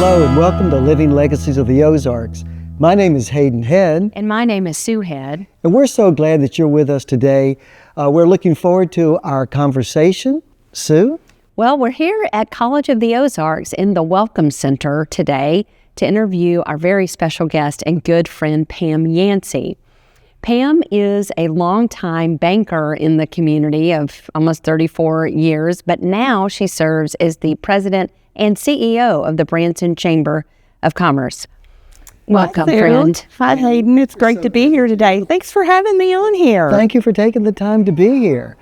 Hello and welcome to Living Legacies of the Ozarks. My name is Hayden Head. And my name is Sue Head. And we're so glad that you're with us today. We're looking forward to our conversation. Sue? Well, we're here at College of the Ozarks in the Welcome Center today to interview our very special guest and good friend, Pam Yancy. Pam is a longtime banker in the community of almost 34 years, but now she serves as the president and CEO of the Branson Chamber of Commerce. Welcome, friend. Hi, Hayden. It's great to be here today. Thanks for having me on here. Thank you for taking the time to be here.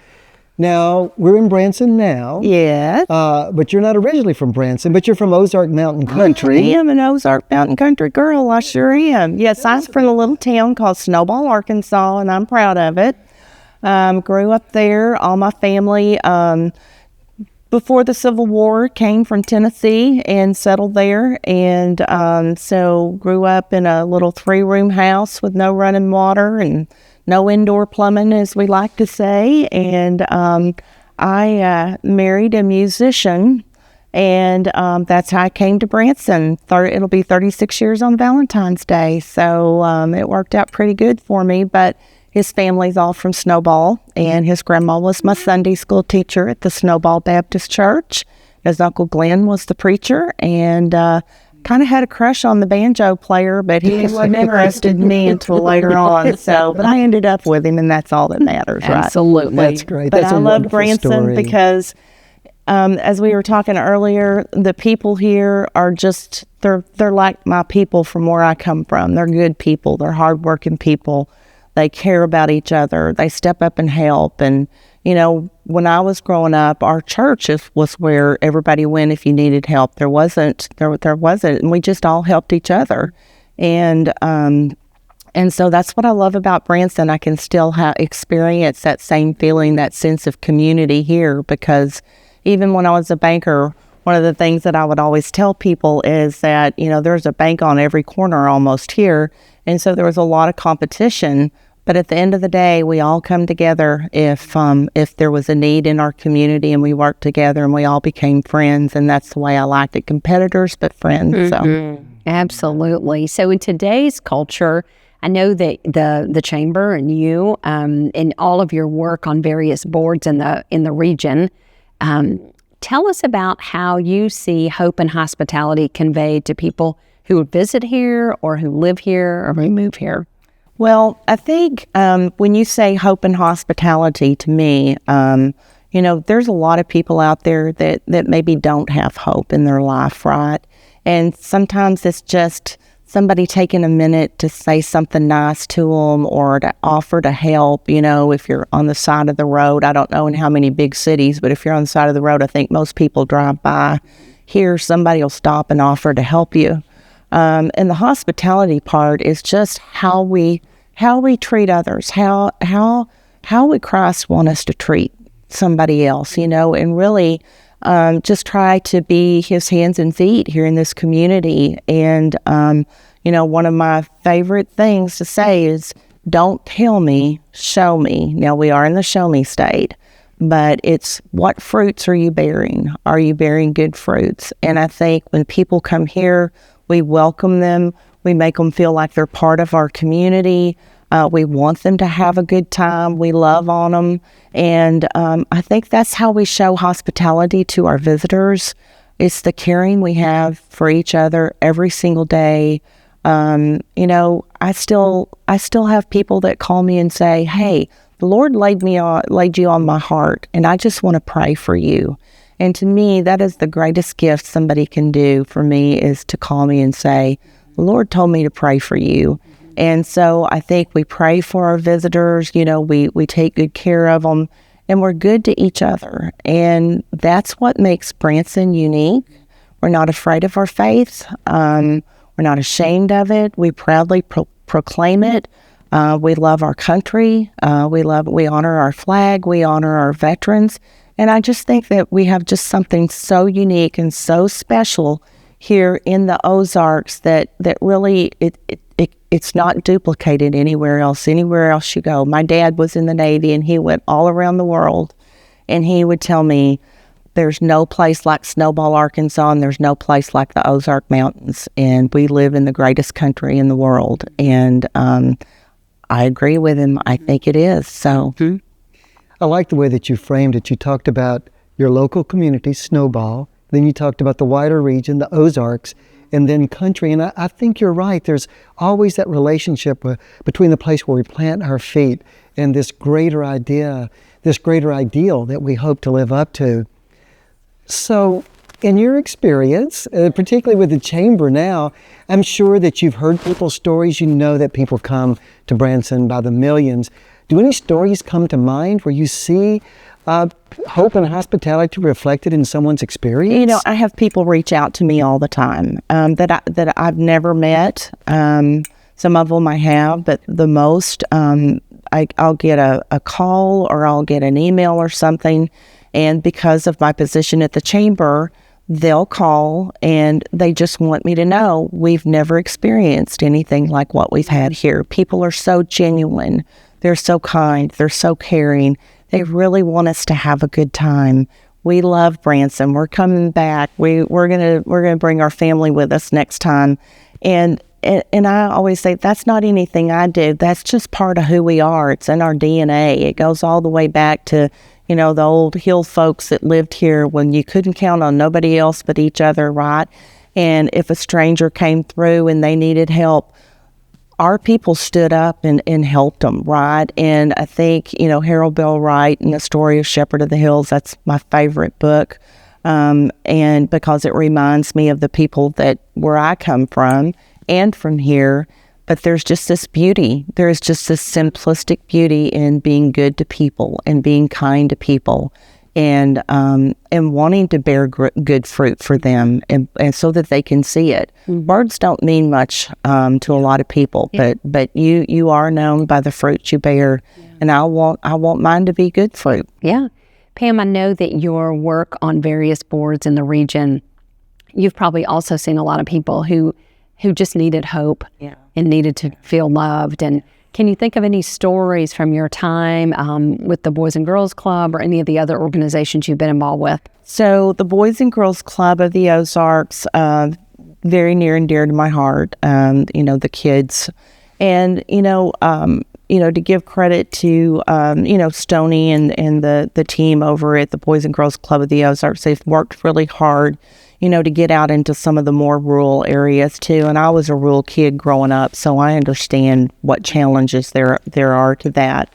Now, we're in Branson now. Yes. But you're not originally from Branson, but you're from Ozark Mountain Country. I am an Ozark Mountain Country girl. I sure am. Yes, I'm from a little town called Snowball, Arkansas, and I'm proud of it. Grew up there. All my family, before the Civil War, came from Tennessee and settled there. And so grew up in a little 3-room house with no running water and no indoor plumbing, as we like to say. And I married a musician, and that's how I came to Branson. It'll be 36 years on Valentine's Day, so it worked out pretty good for me. But his family's all from Snowball, and his grandma was my Sunday school teacher at the Snowball Baptist Church. His Uncle Glenn was the preacher, and kind of had a crush on the banjo player, but he wasn't interested in me until later on. But I ended up with him, and that's all that matters, right? Absolutely. That's great. But That's I a love wonderful Branson story. because, as we were talking earlier, the people here are just, they're like my people from where I come from. They're good people. They're hardworking people. They care about each other. They step up and help. And, you know, when I was growing up, our church was where everybody went if you needed help. There wasn't, and we just all helped each other. And so that's what I love about Branson. I can still experience that same feeling, that sense of community here, because even when I was a banker, one of the things that I would always tell people is that, you know, there's a bank on every corner almost here. And so there was a lot of competition. But at the end of the day, we all come together if there was a need in our community, and we worked together and we all became friends. And that's the way I liked it. Competitors, but friends. Mm-hmm. So. Absolutely. So in today's culture, I know that the chamber and you and all of your work on various boards in the region, tell us about how you see hope and hospitality conveyed to people who visit here or who live here or who move here. Well, I think when you say hope and hospitality to me, you know, there's a lot of people out there that maybe don't have hope in their life, right? And sometimes it's just somebody taking a minute to say something nice to them or to offer to help. You know, if you're on the side of the road, I don't know in how many big cities, but if you're on the side of the road, I think most people drive by. Here, somebody will stop and offer to help you. And the hospitality part is just how we treat others, how would Christ want us to treat somebody else, you know, and really just try to be his hands and feet here in this community. And, you know, one of my favorite things to say is, don't tell me, show me. Now, we are in the show me state, but it's what fruits are you bearing? Are you bearing good fruits? And I think when people come here, we welcome them. We make them feel like they're part of our community. We want them to have a good time. We love on them. And I think that's how we show hospitality to our visitors. It's the caring we have for each other every single day. You know, I still have people that call me and say, hey, the Lord laid you on my heart, and I just want to pray for you. And to me, that is the greatest gift somebody can do for me, is to call me and say, the Lord told me to pray for you. And so I think we pray for our visitors, you know, we take good care of them, and we're good to each other. And that's what makes Branson unique. We're not afraid of our faith. We're not ashamed of it. We proudly proclaim it. We love our country. We honor our flag. We honor our veterans. And I just think that we have just something so unique and so special here in the Ozarks that really it's not duplicated anywhere else. Anywhere else you go. My dad was in the Navy, and he went all around the world, and he would tell me, there's no place like Snowball, Arkansas, and there's no place like the Ozark Mountains. And we live in the greatest country in the world. And I agree with him. I think it is. So I like the way that you framed it. You talked about your local community, Snowball. Then you talked about the wider region, the Ozarks, and then country. And I think you're right. There's always that relationship between the place where we plant our feet and this greater idea, this greater ideal that we hope to live up to. So in your experience, particularly with the chamber now, I'm sure that you've heard people's stories. You know that people come to Branson by the millions. Do any stories come to mind where you see hope and hospitality reflected in someone's experience? You know, I have people reach out to me all the time that I've never met. Some of them I have, but the most, I'll get a call or I'll get an email or something. And because of my position at the chamber, they'll call and they just want me to know we've never experienced anything like what we've had here. People are so genuine. They're so kind. They're so caring. They really want us to have a good time. We love Branson. We're coming back. We're gonna bring our family with us next time. And I always say that's not anything I do. That's just part of who we are. It's in our DNA. It goes all the way back to, you know, the old hill folks that lived here when you couldn't count on nobody else but each other, right? And if a stranger came through and they needed help, our people stood up and helped them, right? And I think, you know, Harold Bell Wright and the story of Shepherd of the Hills, that's my favorite book. And because it reminds me of the people that where I come from and from here, but there's just this beauty. There's just this simplistic beauty in being good to people and being kind to people and wanting to bear good fruit for them and so that they can see it. Words don't mean much to a lot of people, but you are known by the fruit you bear, and I want mine to be good fruit. Yeah. Pam, I know that your work on various boards in the region, you've probably also seen a lot of people who just needed hope and needed to feel loved. And can you think of any stories from your time with the Boys and Girls Club or any of the other organizations you've been involved with? So the Boys and Girls Club of the Ozarks, very near and dear to my heart, you know, the kids. And, you know, to give credit to, you know, Stoney and the team over at the Boys and Girls Club of the Ozarks, they've worked really hard, you know, to get out into some of the more rural areas too. And I was a rural kid growing up, so I understand what challenges there are to that.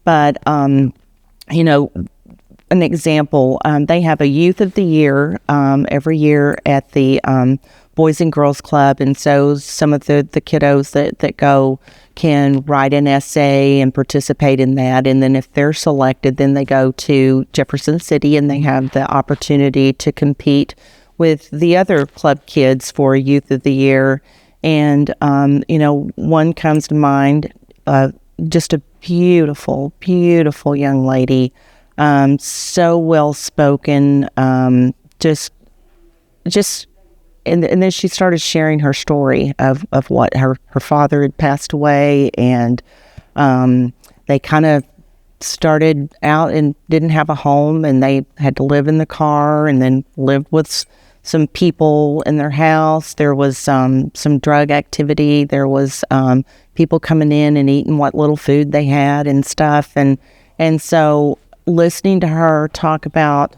But, you know, an example, they have a Youth of the Year every year at the Boys and Girls Club. And so some of the kiddos that go can write an essay and participate in that. And then if they're selected, then they go to Jefferson City and they have the opportunity to compete with the other club kids for Youth of the Year. And, you know, one comes to mind, just a beautiful, beautiful young lady, so well-spoken, just, and then she started sharing her story of what her father had passed away, and they kind of started out and didn't have a home, and they had to live in the car and then lived with some people in their house. There was some drug activity. There was people coming in and eating what little food they had and stuff. And so listening to her talk about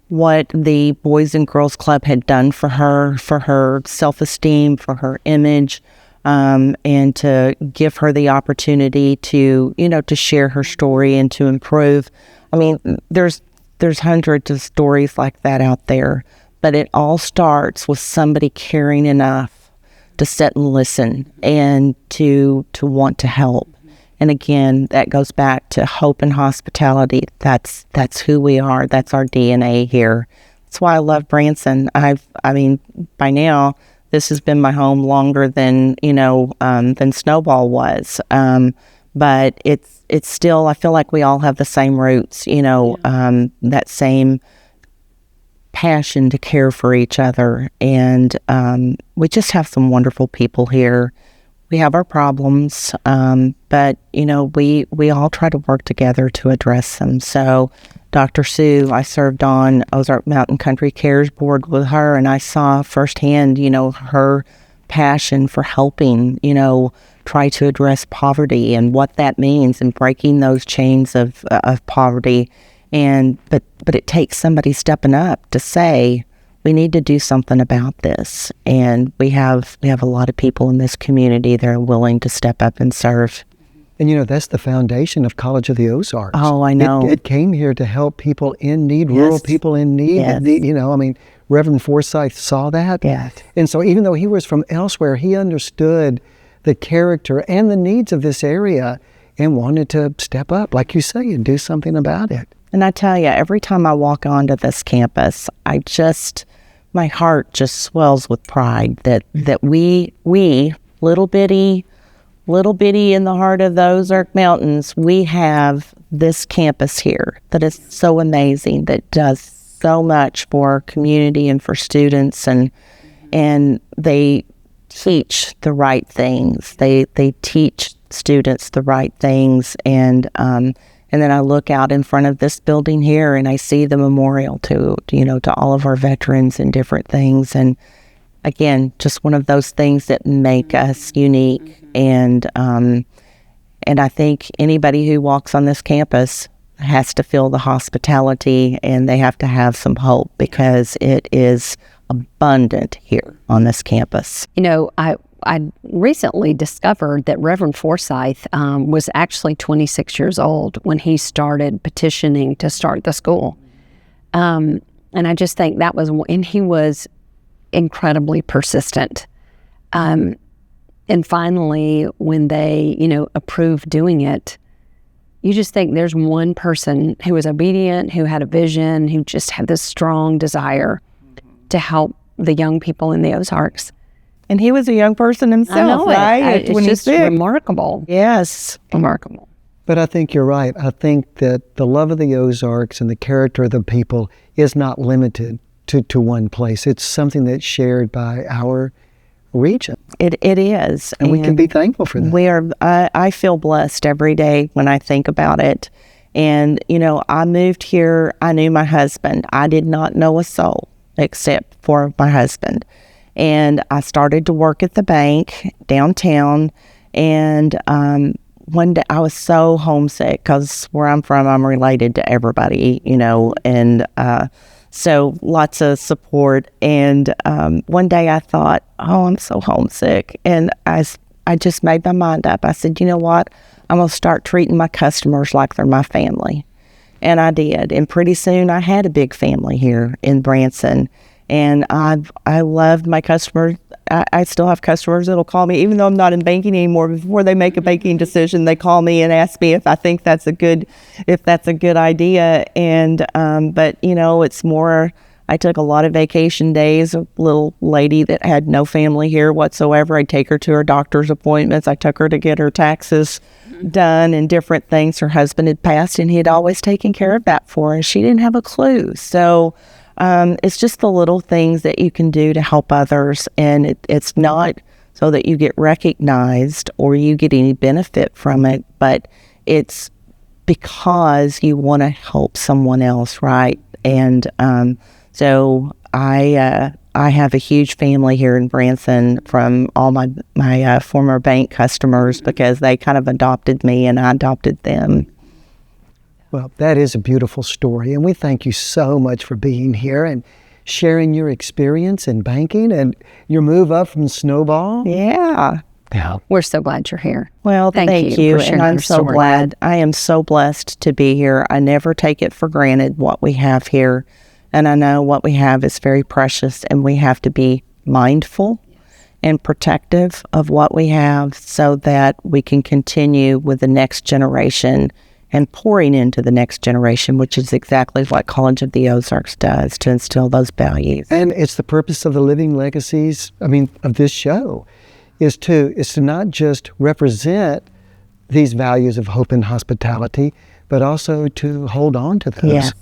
what the Boys and Girls Club had done for her self-esteem, for her image, and to give her the opportunity to, you know, to share her story and to improve. I mean, there's hundreds of stories like that out there. But it all starts with somebody caring enough to sit and listen and to want to help. And again, that goes back to hope and hospitality. That's who we are. That's our DNA here. That's why I love Branson. I mean, by now, this has been my home longer than, you know, than Snowball was. But it's still, I feel like we all have the same roots, you know, that same passion to care for each other, and we just have some wonderful people here. We have our problems, but you know, we all try to work together to address them. So Dr. Sue, I served on Ozark Mountain Country Cares Board with her, and I saw firsthand, her passion for helping, try to address poverty and what that means and breaking those chains of poverty. But it takes somebody stepping up to say, we need to do something about this. And we have a lot of people in this community that are willing to step up and serve. And that's the foundation of College of the Ozarks. Oh, I know. It came here to help people in need, rural people in need. Yes. Reverend Forsyth saw that. Yes. And so even though he was from elsewhere, he understood the character and the needs of this area and wanted to step up, like you say, and do something about it. And I tell you, every time I walk onto this campus, my heart just swells with pride that we little bitty in the heart of the Ozark Mountains, we have this campus here that is so amazing, that does so much for our community and for students, and they teach the right things. They teach students the right things, and then I look out in front of this building here and I see the memorial to all of our veterans and different things. And again, just one of those things that make us unique. And I think anybody who walks on this campus has to feel the hospitality, and they have to have some hope, because it is abundant here on this campus. I recently discovered that Reverend Forsyth was actually 26 years old when he started petitioning to start the school. And I just think and he was incredibly persistent. And finally, when they, approved doing it, you just think there's one person who was obedient, who had a vision, who just had this strong desire to help the young people in the Ozarks. And he was a young person himself, right? It's just remarkable. Yes. Remarkable. But I think you're right. I think that the love of the Ozarks and the character of the people is not limited to one place. It's something that's shared by our region. It is. And we can be thankful for that. I feel blessed every day when I think about it. And, I moved here. I knew my husband. I did not know a soul except for my husband. And I started to work at the bank downtown. And one day I was so homesick, because where I'm from, I'm related to everybody, and so lots of support. And one day I thought, oh, I'm so homesick. And I just made my mind up. I said, you know what? I'm going to start treating my customers like they're my family. And I did. And pretty soon I had a big family here in Branson. And I loved my customers. I still have customers that'll call me, even though I'm not in banking anymore. Before they make a banking decision, they call me and ask me if I think that's a good idea. And but it's more. I took a lot of vacation days. A little lady that had no family here whatsoever, I'd take her to her doctor's appointments. I took her to get her taxes done and different things. Her husband had passed, and he had always taken care of that for her, and she didn't have a clue. So. It's just the little things that you can do to help others, and it's not so that you get recognized or you get any benefit from it, but it's because you want to help someone else, right? And so I have a huge family here in Branson from all my former bank customers, because they kind of adopted me and I adopted them. Well, that is a beautiful story, and we thank you so much for being here and sharing your experience in banking and your move up from Snowball. Yeah. We're so glad you're here. Well, thank you. And I'm so glad. I am so blessed to be here. I never take it for granted what we have here, and I know what we have is very precious, and we have to be mindful and protective of what we have, so that we can continue with the next generation and pouring into the next generation, which is exactly what College of the Ozarks does, to instill those values. And it's the purpose of the Living Legacies, of this show, is to not just represent these values of hope and hospitality, but also to hold on to those.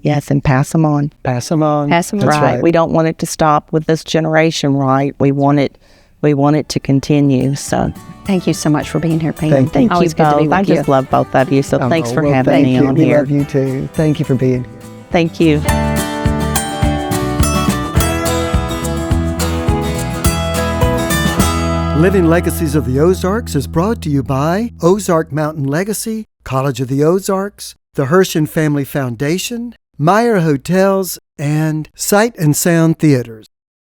Yes, and pass them on. Pass them on. Pass them on. That's right. We don't want it to stop with this generation, right? We want it we want it to continue. So Thank you so much for being here, Pam. Thank you. thank Always you good to be both. with I you. just love both of you. So thanks for having thank me you. on We here. love you too. Thank you for being here. Thank you. Living Legacies of the Ozarks is brought to you by Ozark Mountain Legacy, College of the Ozarks, the Hirsch and Family Foundation, Meyer Hotels, and Sight and Sound Theaters.